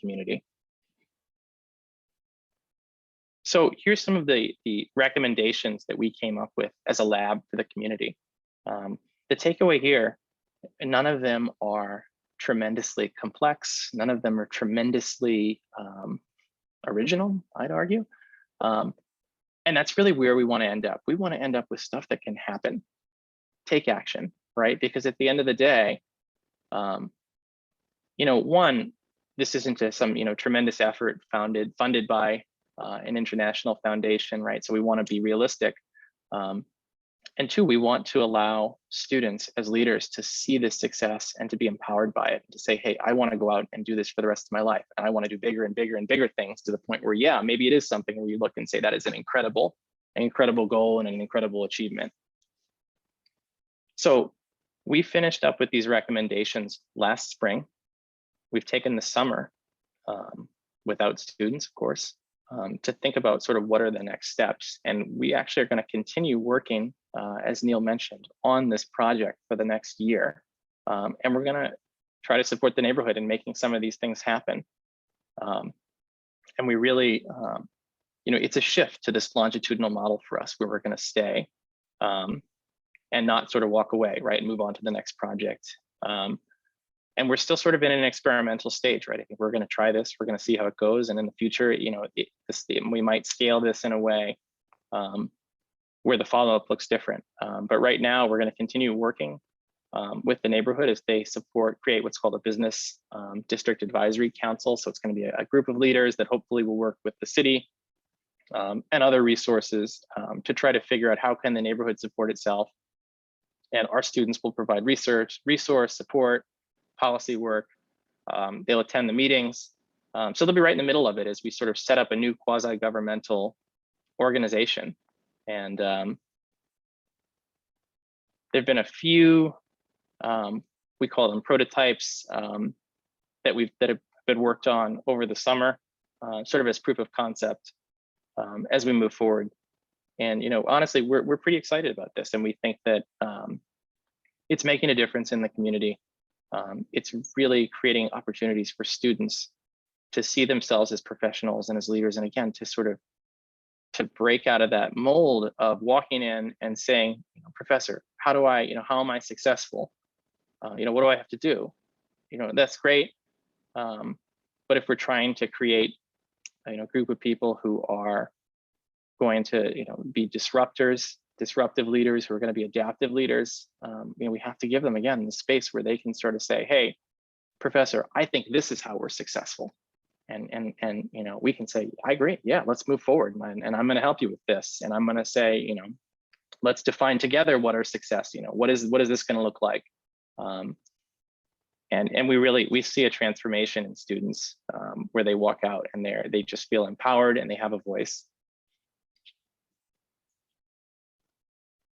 community. So here's some of the recommendations that we came up with as a lab for the community. The takeaway here, none of them are tremendously complex. None of them are tremendously original, I'd argue. And that's really where we want to end up. We want to end up with stuff that can happen, take action, right? Because at the end of the day, one, this isn't some tremendous effort funded by an international foundation, right? So we want to be realistic. And two, we want to allow students as leaders to see this success and to be empowered by it, to say, hey, I want to go out and do this for the rest of my life. And I want to do bigger and bigger and bigger things, to the point where, yeah, maybe it is something where you look and say that is an incredible goal and an incredible achievement. So we finished up with these recommendations last spring. We've taken the summer without students, of course, to think about sort of what are the next steps. And we actually are going to continue working, as Neil mentioned, on this project for the next year. And we're going to try to support the neighborhood in making some of these things happen. And we really, it's a shift to this longitudinal model for us, where we're going to stay and not sort of walk away, right, and move on to the next project. And we're still sort of in an experimental stage, right? I think we're going to try this. We're going to see how it goes, and in the future, we might scale this in a way where the follow-up looks different. But right now, we're going to continue working with the neighborhood as they create what's called a business district advisory council. So it's going to be a group of leaders that hopefully will work with the city and other resources to try to figure out how can the neighborhood support itself. And our students will provide research, resource, support, policy work. They'll attend the meetings. So they'll be right in the middle of it as we sort of set up a new quasi-governmental organization. And there've been a few, we call them prototypes, that have been worked on over the summer, sort of as proof of concept as we move forward. And honestly, we're pretty excited about this, and we think that it's making a difference in the community. It's really creating opportunities for students to see themselves as professionals and as leaders, and again, to break out of that mold of walking in and saying, professor, how am I successful? What do I have to do? That's great. But if we're trying to create a group of people who are going to be disruptive leaders, who are going to be adaptive leaders, we have to give them, again, the space where they can sort of say, hey, professor, I think this is how we're successful. And we can say, I agree, yeah, let's move forward. And I'm going to help you with this. And I'm going to say, let's define together what our success, what is this going to look like? And we see a transformation in students where they walk out and they just feel empowered and they have a voice.